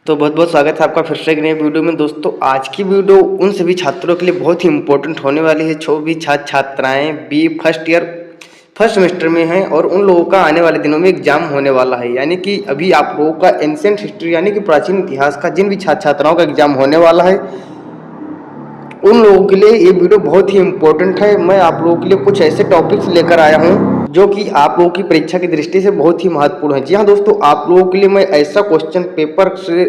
तो बहुत बहुत स्वागत है आपका फिर से एक नए वीडियो में। दोस्तों आज की वीडियो उन सभी छात्रों के लिए बहुत ही इम्पोर्टेंट होने वाली है जो भी छात्र छात्राएं B first year first semester में हैं और उन लोगों का आने वाले दिनों में एग्जाम होने वाला है। यानी कि अभी आप लोगों का एंशिएंट हिस्ट्री यानी कि प्राचीन इतिहास का जिन भी छात्र छात्राओं का एग्जाम होने वाला है उन लोगों के लिए ये वीडियो बहुत ही इम्पोर्टेंट है। मैं आप लोगों के लिए कुछ ऐसे टॉपिक्स लेकर आया हूँ जो कि आप लोगों की परीक्षा की दृष्टि से बहुत ही महत्वपूर्ण है। जी हाँ दोस्तों, आप लोगों के लिए मैं ऐसा क्वेश्चन पेपर से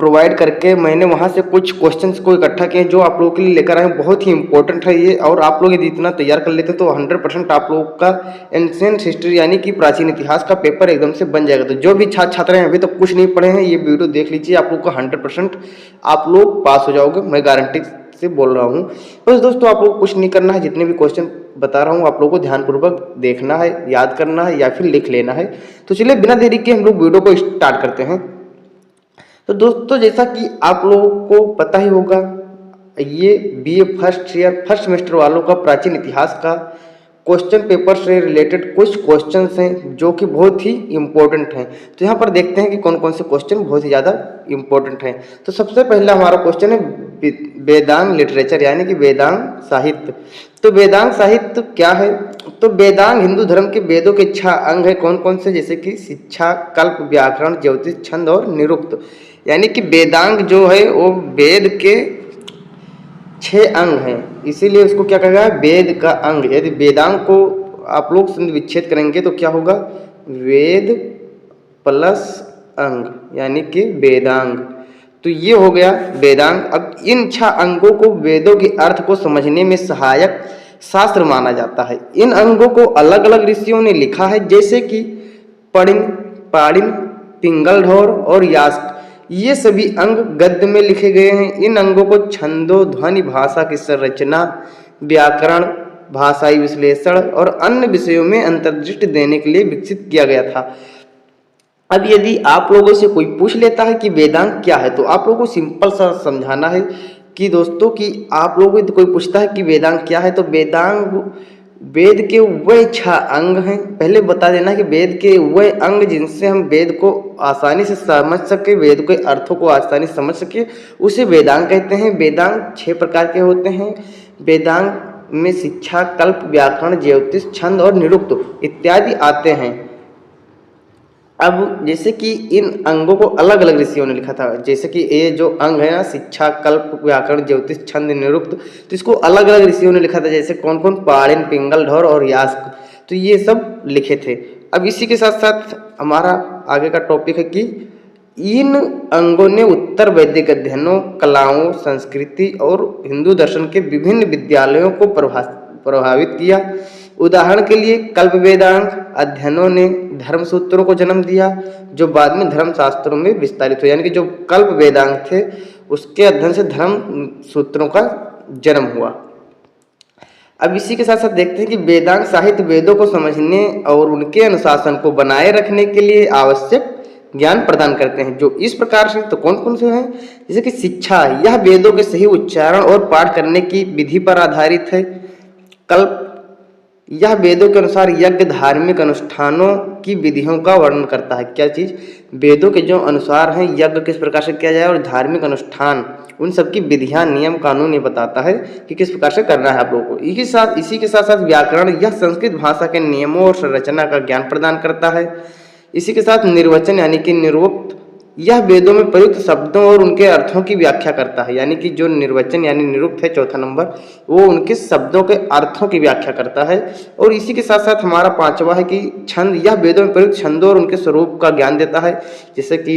प्रोवाइड करके मैंने वहाँ से कुछ क्वेश्चंस को इकट्ठा किए जो आप लोगों के लिए लेकर आए हैं। बहुत ही इंपॉर्टेंट है ये, और आप लोग यदि इतना तैयार कर लेते तो 100% आप लोगों का एंशिएंट हिस्ट्री यानी कि प्राचीन इतिहास का पेपर एकदम से बन जाएगा। तो जो भी छात्र छात्राएं अभी तक कुछ नहीं पढ़े हैं ये वीडियो देख लीजिए, आप लोग का 100% आप लोग पास हो जाओगे, मैं गारंटी से बोल रहा हूँ। बस दोस्तों आप लोग कुछ नहीं करना है, जितने भी क्वेश्चन बता रहा हूँ आप लोगों को ध्यानपूर्वक देखना है, याद करना है या फिर लिख लेना है। तो चलिए बिना देरी के हम लोग वीडियो को स्टार्ट करते हैं। तो दोस्तों जैसा कि आप लोगों को पता ही होगा, ये BA first year first semester वालों का प्राचीन इतिहास का क्वेश्चन पेपर से रिलेटेड कुछ क्वेश्चंस हैं जो कि बहुत ही इम्पोर्टेंट हैं। तो यहाँ पर देखते हैं कि कौन कौन से क्वेश्चन बहुत ही ज़्यादा इम्पोर्टेंट हैं। तो सबसे पहला हमारा क्वेश्चन है वेदांग लिटरेचर यानी कि वेदांग साहित्य। तो वेदांग साहित्य क्या है? तो वेदांग हिंदू धर्म के वेदों के 6 अंग है। कौन कौन से? जैसे कि शिक्षा, कल्प, व्याकरण, ज्योतिष, छंद और निरुक्त। यानी कि वेदांग जो है वो वेद के 6 अंग हैं, इसीलिए उसको क्या कहा गया है? वेद का अंग। यदि वेदांग को आप लोग संधि विच्छेद करेंगे तो क्या होगा? वेद प्लस अंग यानी कि वेदांग। तो ये हो गया वेदांग। अब इन 6 अंगों को वेदों के अर्थ को समझने में सहायक शास्त्र माना जाता है। इन अंगों को अलग अलग ऋषियों ने लिखा है, जैसे कि पणिन, पाणिन, पिंगलढोर और यास्क। ये सभी अंग गद्य में लिखे गए हैं। इन अंगों को छंदो, ध्वनि, भाषा की संरचना, व्याकरण, भाषाई विश्लेषण और अन्य विषयों में अंतर्दृष्टि देने के लिए विकसित किया गया था। अब यदि आप लोगों से कोई पूछ लेता है कि वेदांग क्या है, तो आप लोगों को सिंपल सा समझाना है कि दोस्तों कि आप लोगों को कोई पूछता है कि वेदांग क्या है, तो वेदांग वेद के वह 6 अंग हैं। पहले बता देना कि वेद के वह अंग जिनसे हम वेद को आसानी से समझ सके, वेद के अर्थों को आसानी से समझ सके, उसे वेदांग कहते हैं। वेदांग 6 प्रकार के होते हैं। वेदांग में शिक्षा, कल्प, व्याकरण, ज्योतिष, छंद और निरुक्त इत्यादि आते हैं। अब जैसे कि इन अंगों को अलग अलग ऋषियों ने लिखा था, जैसे कि ये जो अंग है ना, शिक्षा, कल्प, व्याकरण, ज्योतिष, छंद, निरुक्त, तो इसको अलग अलग ऋषियों ने लिखा था। जैसे कौन कौन? पाणिन, पिंगलढोर और यास्क। तो ये सब लिखे थे। अब इसी के साथ साथ हमारा आगे का टॉपिक है कि इन अंगों ने उत्तर वैदिक अध्ययनों, कलाओं, संस्कृति और हिंदू दर्शन के विभिन्न विद्यालयों को प्रभावित किया। उदाहरण के लिए कल्प वेदांग अध्ययनों ने धर्म सूत्रों को जन्म दिया जो बाद में धर्म शास्त्रों में विस्तारित हुए। यानी कि जो कल्प वेदांग थे उसके अध्ययन से धर्म सूत्रों का जन्म हुआ। अब इसी के साथ साथ देखते हैं कि वेदांग साहित्य वेदों को समझने और उनके अनुशासन को बनाए रखने के लिए आवश्यक ज्ञान प्रदान करते हैं। जो इस प्रकार से, तो कौन कौन से हैं? जैसे कि शिक्षा, यह वेदों के सही उच्चारण और पाठ करने की विधि पर आधारित है। कल्प, यह वेदों के अनुसार यज्ञ, धार्मिक अनुष्ठानों की विधियों का वर्णन करता है। क्या चीज? वेदों के जो अनुसार हैं यज्ञ किस प्रकार से किया जाए और धार्मिक अनुष्ठान, उन सब की विधियां, नियम, कानून ये बताता है कि किस प्रकार से करना है आप लोगों को। इसी के साथ साथ व्याकरण, यह संस्कृत भाषा के नियमों और संरचना का ज्ञान प्रदान करता है। इसी के साथ निर्वचन यानी कि निरुक्त, यह वेदों में प्रयुक्त शब्दों और उनके अर्थों की व्याख्या करता है। यानी कि जो निर्वचन यानी निरुक्त है, चौथा नंबर, वो उनके शब्दों के अर्थों की व्याख्या करता है। और इसी के साथ साथ हमारा 5वां है कि छंद, यह वेदों में प्रयुक्त छंदों और उनके स्वरूप का ज्ञान देता है। जैसे कि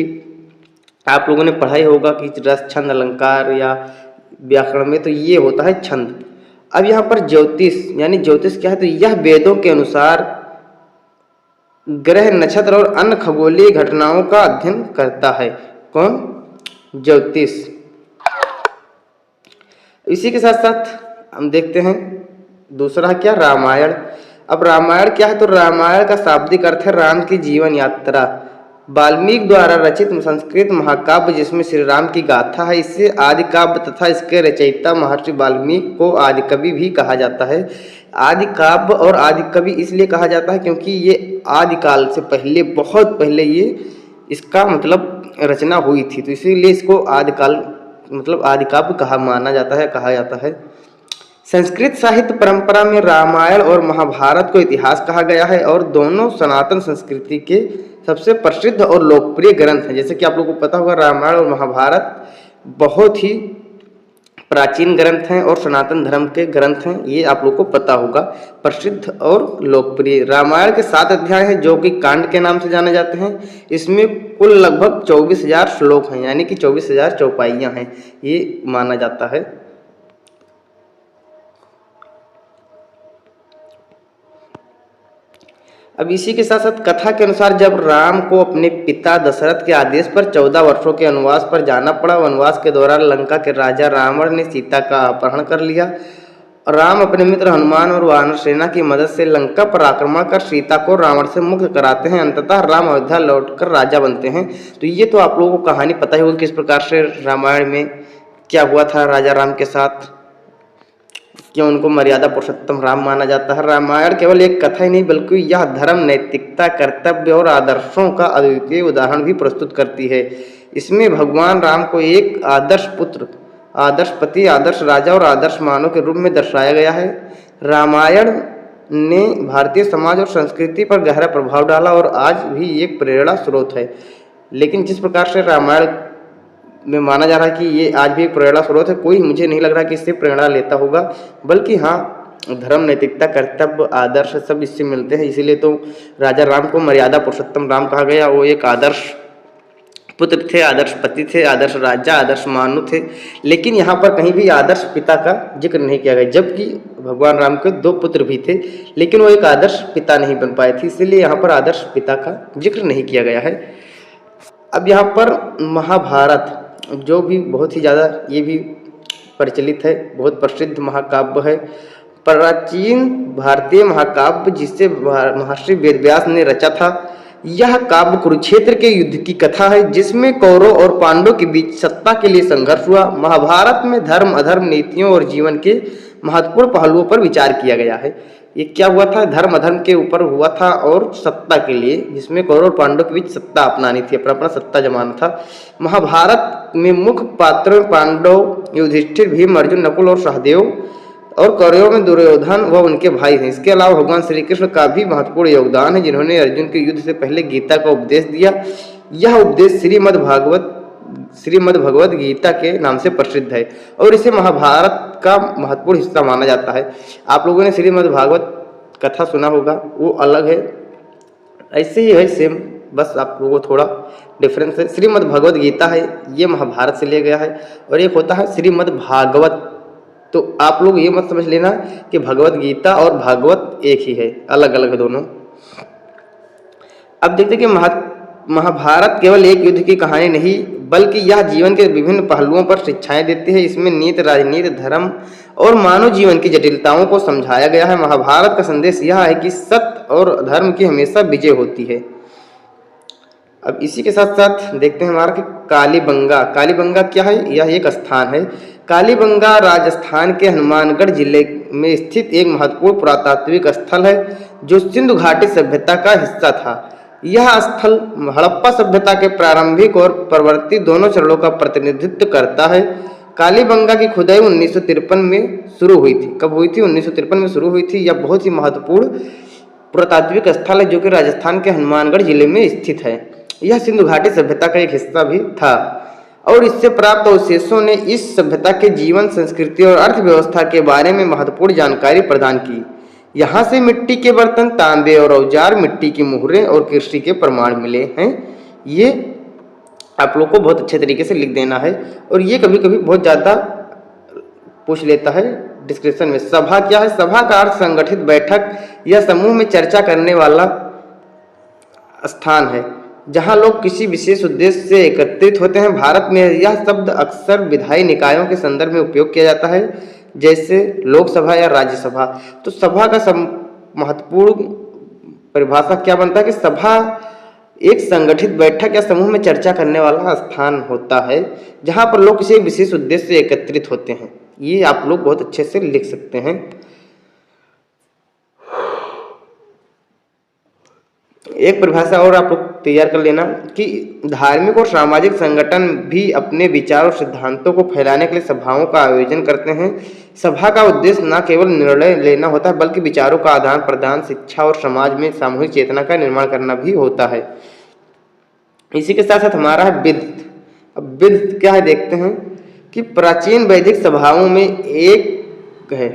आप लोगों ने पढ़ा ही होगा कि रस, छंद, अलंकार या व्याकरण में, तो ये होता है छंद। अब यहाँ पर ज्योतिष यानी ज्योतिष क्या है? तो यह वेदों के अनुसार ग्रह, नक्षत्र और अन्य खगोलीय घटनाओं का अध्ययन करता है। कौन? ज्योतिष। इसी के साथ साथ हम देखते हैं दूसरा क्या? रामायण। अब रामायण क्या है? तो रामायण का शाब्दिक अर्थ है राम की जीवन यात्रा। वाल्मीकि द्वारा रचित संस्कृत महाकाव्य जिसमें श्री राम की गाथा है, इससे आदि काव्य तथा इसके रचयिता महर्षि वाल्मीकि को आदि कवि भी कहा जाता है। आदि काव्य और आदि कवि इसलिए कहा जाता है क्योंकि ये आदि काल से पहले, बहुत पहले ये इसका मतलब रचना हुई थी, तो इसीलिए इसको आदिकाल मतलब आदिकाव्य कहा जाता है। संस्कृत साहित्य परंपरा में रामायण और महाभारत को इतिहास कहा गया है और दोनों सनातन संस्कृति के सबसे प्रसिद्ध और लोकप्रिय ग्रंथ हैं। जैसे कि आप लोगों को पता होगा, रामायण और महाभारत बहुत ही प्राचीन ग्रंथ हैं और सनातन धर्म के ग्रंथ हैं, ये आप लोग को पता होगा। प्रसिद्ध और लोकप्रिय रामायण के 7 अध्याय हैं जो कि कांड के नाम से जाने जाते हैं। इसमें कुल लगभग 24,000 श्लोक हैं, यानी कि 24,000 चौपाइयाँ हैं, ये माना जाता है। अब इसी के साथ साथ कथा के अनुसार जब राम को अपने पिता दशरथ के आदेश पर 14 वर्षों के वनवास पर जाना पड़ा, वनवास के दौरान लंका के राजा रावण ने सीता का अपहरण कर लिया। राम अपने मित्र हनुमान और वानर सेना की मदद से लंका पर आक्रमण कर सीता को रावण से मुक्त कराते हैं। अंततः राम अयोध्या लौटकर राजा बनते हैं। तो ये तो आप लोगों को कहानी पता ही होगी किस प्रकार से रामायण में क्या हुआ था राजा राम के साथ, क्यों उनको मर्यादा पुरुषोत्तम राम माना जाता है। रामायण केवल एक कथा ही नहीं बल्कि यह धर्म, नैतिकता, कर्तव्य और आदर्शों का अद्वितीय उदाहरण भी प्रस्तुत करती है। इसमें भगवान राम को एक आदर्श पुत्र, आदर्श पति, आदर्श राजा और आदर्श मानव के रूप में दर्शाया गया है। रामायण ने भारतीय समाज और संस्कृति पर गहरा प्रभाव डाला और आज भी एक प्रेरणा स्रोत है। लेकिन जिस प्रकार से रामायण में माना जा रहा है कि ये आज भी एक प्रेरणा स्रोत है, कोई मुझे नहीं लग रहा कि इससे प्रेरणा लेता होगा, बल्कि हाँ, धर्म, नैतिकता, कर्तव्य, आदर्श सब इससे मिलते हैं। इसीलिए तो राजा राम को मर्यादा पुरुषोत्तम राम कहा गया। वो एक आदर्श पुत्र थे, आदर्श पति थे, आदर्श राजा, आदर्श मानव थे। लेकिन यहाँ पर कहीं भी आदर्श पिता का जिक्र नहीं किया गया, जबकि भगवान राम के 2 पुत्र भी थे, लेकिन वो एक आदर्श पिता नहीं बन पाए थे, इसलिए यहाँ पर आदर्श पिता का जिक्र नहीं किया गया है। अब यहाँ पर महाभारत जो भी बहुत ही ज़्यादा ये भी प्रचलित है, बहुत प्रसिद्ध महाकाव्य है, प्राचीन भारतीय महाकाव्य जिसे महर्षि वेदव्यास ने रचा था। यह काव्य कुरुक्षेत्र के युद्ध की कथा है जिसमें कौरव और पांडवों के बीच सत्ता के लिए संघर्ष हुआ। महाभारत में धर्म, अधर्म, नीतियों और जीवन के महत्वपूर्ण पहलुओं पर विचार किया गया है। ये क्या हुआ था, धर्म अधर्म के ऊपर हुआ था और सत्ता के लिए, जिसमें कौरव और पांडव के बीच सत्ता अपनानी थी, अपना अपना सत्ता जमाना था। महाभारत में मुख्य पात्रों में पांडव युधिष्ठिर, भीम, अर्जुन, नकुल और सहदेव, और कौरवों में दुर्योधन व उनके भाई हैं। इसके अलावा भगवान श्री कृष्ण का भी महत्वपूर्ण योगदान है, जिन्होंने अर्जुन के युद्ध से पहले गीता का उपदेश दिया। यह उपदेश श्रीमद् भगवत गीता के नाम से प्रसिद्ध है और इसे महाभारत का महत्वपूर्ण हिस्सा माना जाता है। आप लोगों ने श्रीमद् भागवत कथा सुना होगा, वो अलग है, ऐसे ही है सेम, बस आप लोगों को थोड़ा डिफरेंस है। श्रीमद् भगवत गीता है, ये महाभारत से लिया गया है, और एक होता है श्रीमद् भागवत। तो आप लोग ये मत समझ लेना कि भगवत गीता और भागवत एक ही है, अलग अलग है दोनों। अब देखते हैं कि महाभारत केवल एक युद्ध की कहानी नहीं बल्कि यह जीवन के विभिन्न पहलुओं पर शिक्षाएं देती है। इसमें नीति, राजनीति, धर्म और मानव जीवन की जटिलताओं को समझाया गया है। महाभारत का संदेश यह है कि सत्य और धर्म की हमेशा विजय होती है। अब इसी के साथ साथ देखते हैं हमारा कि कालीबंगा। कालीबंगा क्या है, यह एक स्थान है। कालीबंगा राजस्थान के हनुमानगढ़ जिले में स्थित एक महत्वपूर्ण पुरातात्विक स्थल है जो सिंधु घाटी सभ्यता का हिस्सा था। यह स्थल हड़प्पा सभ्यता के प्रारंभिक और प्रवर्ती दोनों चरणों का प्रतिनिधित्व करता है। कालीबंगा की खुदाई 1953 में शुरू हुई थी। कब हुई थी? 1953 में शुरू हुई थी। यह बहुत ही महत्वपूर्ण पुरातात्विक स्थल है जो कि राजस्थान के हनुमानगढ़ जिले में स्थित है। यह सिंधु घाटी सभ्यता का एक हिस्सा भी था और इससे प्राप्त अवशेषों ने इस सभ्यता के जीवन, संस्कृति और अर्थव्यवस्था के बारे में महत्वपूर्ण जानकारी प्रदान की। यहाँ से मिट्टी के बर्तन, तांबे और औजार, मिट्टी की मुहरें और कृषि के प्रमाण मिले हैं। ये आप लोग को बहुत अच्छे तरीके से लिख देना है। और ये कभी कभी बहुत ज़्यादा पूछ लेता है डिस्क्रिप्शन में। सभा क्या है? सभा का अर्थ संगठित बैठक या समूह में चर्चा करने वाला स्थान है जहाँ लोग किसी विशेष उद्देश्य से एकत्रित होते हैं। भारत में यह शब्द अक्सर विधायी निकायों के संदर्भ में उपयोग किया जाता है, जैसे लोकसभा या राज्यसभा। तो सभा का महत्वपूर्ण परिभाषा क्या बनता है कि सभा एक संगठित बैठक या समूह में चर्चा करने वाला स्थान होता है जहां पर लोग किसी विशेष उद्देश्य से एकत्रित होते हैं। ये आप लोग बहुत अच्छे से लिख सकते हैं। एक परिभाषा और आप लोग तैयार कर लेना कि धार्मिक और सामाजिक संगठन भी अपने विचार और सिद्धांतों को फैलाने के लिए सभाओं का आयोजन करते हैं। सभा का उद्देश्य न केवल निर्णय लेना होता है बल्कि विचारों का आदान प्रदान, शिक्षा और समाज में सामूहिक चेतना का निर्माण करना भी होता है। इसी के साथ साथ हमारा है विद। अब विद क्या है देखते हैं कि प्राचीन वैदिक सभाओं में एक है,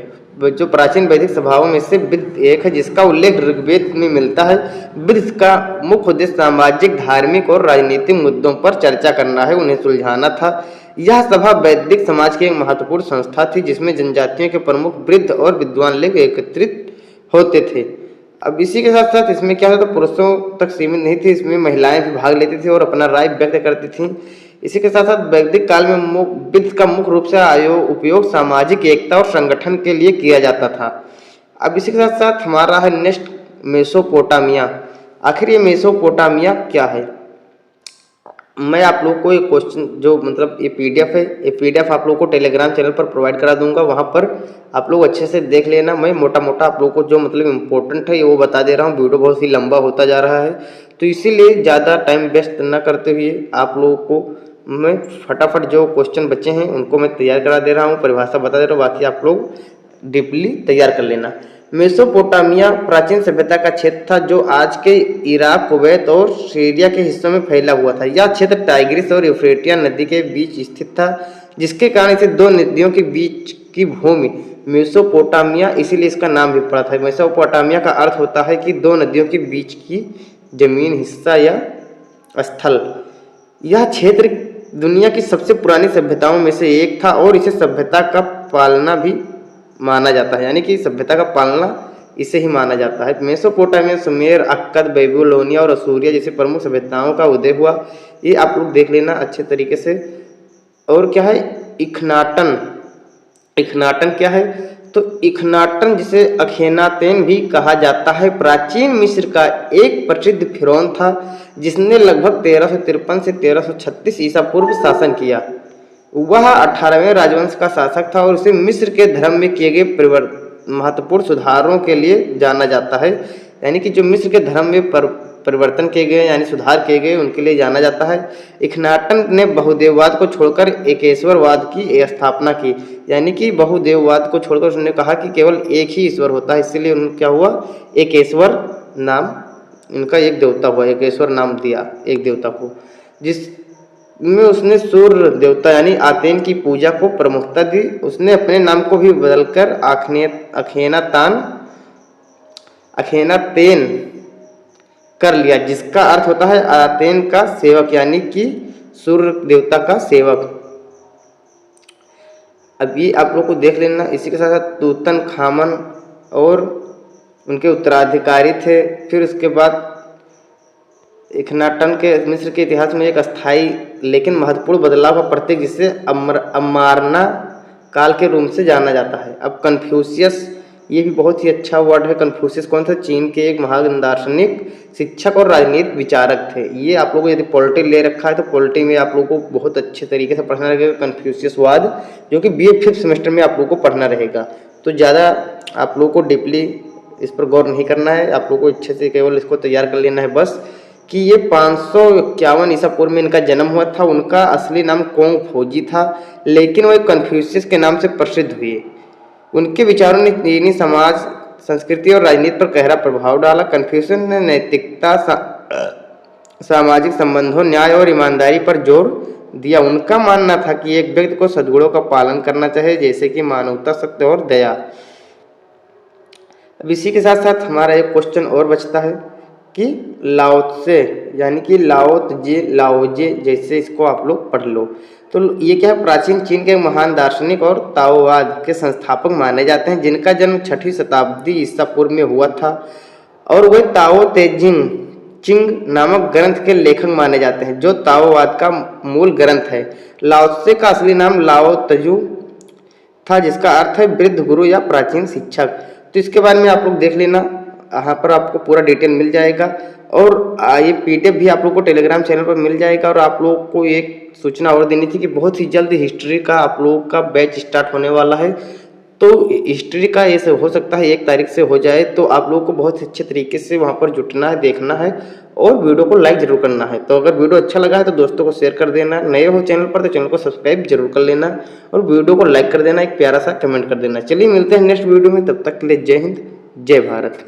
जो प्राचीन वैदिक सभाओं में से विद एक है जिसका उल्लेख ऋग्वेद में मिलता है। विद का मुख्य उद्देश्य सामाजिक, धार्मिक और राजनीतिक मुद्दों पर चर्चा करना है, उन्हें सुलझाना था। यह सभा वैदिक समाज की एक महत्वपूर्ण संस्था थी जिसमें जनजातियों के प्रमुख वृद्ध और विद्वान लोग एकत्रित होते थे। अब इसी के साथ साथ इसमें क्या होता था, पुरुषों तक सीमित नहीं थी, इसमें महिलाएं भी भाग लेती थी और अपना राय व्यक्त करती थी। इसी के साथ साथ वैदिक काल में वित्त का मुख्य रूप से उपयोग सामाजिक एकता और संगठन के लिए किया जाता था। अब इसी के साथ साथ हमारा है नेक्स्ट मेसोपोटामिया। आखिर ये मेसोपोटामिया क्या है? मैं आप लोग को एक क्वेश्चन जो मतलब ये पीडीएफ है, ये पीडीएफ आप लोग को टेलीग्राम चैनल पर प्रोवाइड करा दूंगा, वहाँ पर आप लोग अच्छे से देख लेना। मैं मोटा मोटा आप लोग को जो मतलब इम्पोर्टेंट है वो बता दे रहा हूँ। वीडियो बहुत ही लंबा होता जा रहा है तो इसीलिए ज़्यादा टाइम वेस्ट न करते हुए आप लोगों को मैं फटाफट जो क्वेश्चन बचे हैं उनको मैं तैयार करा दे रहा हूँ, परिभाषा बता दे रहा हूँ, बाकी आप लोग डीपली तैयार कर लेना। मेसोपोटामिया प्राचीन सभ्यता का क्षेत्र था जो आज के इराक, कुवैत और सीरिया के हिस्सों में फैला हुआ था। यह क्षेत्र टाइग्रिस और यूफ्रेटिया नदी के बीच स्थित था, जिसके कारण इसे दो नदियों के बीच की भूमि मेसोपोटामिया, इसीलिए इसका नाम भी पड़ा था। मेसोपोटामिया का अर्थ होता है कि दो नदियों के बीच की जमीन, हिस्सा या स्थल। यह क्षेत्र दुनिया की सबसे पुरानी सभ्यताओं में से एक था और इसे सभ्यता का पालना भी माना जाता है, यानी कि सभ्यता का पालना इसे ही माना जाता है। मेसोपोटामिया, सुमेर, अक्कद, बेबीलोनिया और असूरिया जैसे प्रमुख सभ्यताओं का उदय हुआ, ये आप लोग देख लेना अच्छे तरीके से। और क्या है इखनाटन? इखनाटन क्या है? तो इखनाटन जिसे अखेनातेन भी कहा जाता है, प्राचीन मिस्र का एक प्रसिद्ध फिरौन था जिसने लगभग 1353 से 1336 ईसा पूर्व शासन किया। वह 18वें राजवंश का शासक था और उसे मिस्र के धर्म में किए गए महत्वपूर्ण सुधारों के लिए जाना जाता है, यानी कि जो मिस्र के धर्म में परिवर्तन किए गए यानी सुधार किए गए उनके लिए जाना जाता है। इखनाटन ने बहुदेववाद को छोड़कर एकेश्वरवाद की स्थापना की, यानी कि बहुदेववाद को छोड़कर उसने कहा कि केवल एक ही ईश्वर होता है, इसलिए उन्होंने क्या हुआ, एकेश्वर नाम इनका एक देवता हुआ, एकेश्वर नाम दिया एक देवता को, जिसमें उसने सूर्य देवता यानी आतेन की पूजा को प्रमुखता दी। उसने अपने नाम को भी बदलकर अखेनातेन कर लिया, जिसका अर्थ होता है आतेन का सेवक, यानी कि सूर्य देवता का सेवक। अब ये आप लोग को देख लेना। इसी के साथ साथ तूतनखामन और उनके उत्तराधिकारी थे। फिर उसके बाद इखनाटन के मिस्र के इतिहास में एक अस्थायी लेकिन महत्वपूर्ण बदलाव का प्रतीक जिसे अमारना काल के रूप से जाना जाता है। अब कन्फ्यूशियस, ये भी बहुत ही अच्छा वर्ड है। कन्फ्यूशियस कौन था? चीन के एक महान दार्शनिक, शिक्षक और राजनीतिक विचारक थे। ये आप लोगों को यदि पॉलिटी ले रखा है तो पॉलिटी में आप लोगों को बहुत अच्छे तरीके से पढ़ना रहेगा कन्फ्यूशियसवाद, जो कि बीए 5th सेमेस्टर में आप लोगों को पढ़ना रहेगा। तो ज़्यादा आप लोगों को डीपली इस पर गौर नहीं करना है, आप लोगों को अच्छे से केवल इसको तैयार कर लेना है बस, कि ये 551 ईसा पूर्व में इनका जन्म हुआ था। उनका असली नाम कोंग फौजी था, लेकिन वो एक कन्फ्यूशियस के नाम से प्रसिद्ध हुए। उनके विचारों ने चीनी समाज, संस्कृति और राजनीति पर गहरा प्रभाव डाला। कन्फ्यूशियस ने नैतिकता, सामाजिक संबंधों, न्याय और ईमानदारी पर जोर दिया। उनका मानना था कि एक व्यक्ति को सद्गुणों का पालन करना चाहिए, जैसे कि मानवता, सत्य और दया। अब इसी के साथ साथ हमारा एक क्वेश्चन और बचता है कि लाओ त्से यानी कि लाओजे जैसे इसको आप लोग पढ़ लो। तो ये क्या है, प्राचीन चीन के महान दार्शनिक और ताओवाद के संस्थापक माने जाते हैं, जिनका जन्म 6वीं शताब्दी ईसा पूर्व में हुआ था और वे ताओ ते चिंग नामक ग्रंथ के लेखक माने जाते हैं, जो ताओवाद का मूल ग्रंथ है। लाओ त्से का असली नाम लाओ तजू था, जिसका अर्थ है वृद्ध गुरु या प्राचीन शिक्षक। तो इसके बारे में आप लोग देख लेना, यहाँ पर आपको पूरा डिटेल मिल जाएगा। और ये पीडीएफ भी आप लोग को टेलीग्राम चैनल पर मिल जाएगा। और आप लोग को एक सूचना और देनी थी कि बहुत ही जल्द हिस्ट्री का आप लोगों का बैच स्टार्ट होने वाला है, तो हिस्ट्री का ऐसे हो सकता है 1 तारीख से हो जाए, तो आप लोगों को बहुत अच्छे तरीके से वहाँ पर जुटना है, देखना है और वीडियो को लाइक जरूर करना है। तो अगर वीडियो अच्छा लगा है तो दोस्तों को शेयर कर देना, नए हो चैनल पर तो चैनल को सब्सक्राइब जरूर कर लेना और वीडियो को लाइक कर देना, एक प्यारा सा कमेंट कर देना। चलिए मिलते हैं नेक्स्ट वीडियो में, तब तक के लिए जय हिंद जय भारत।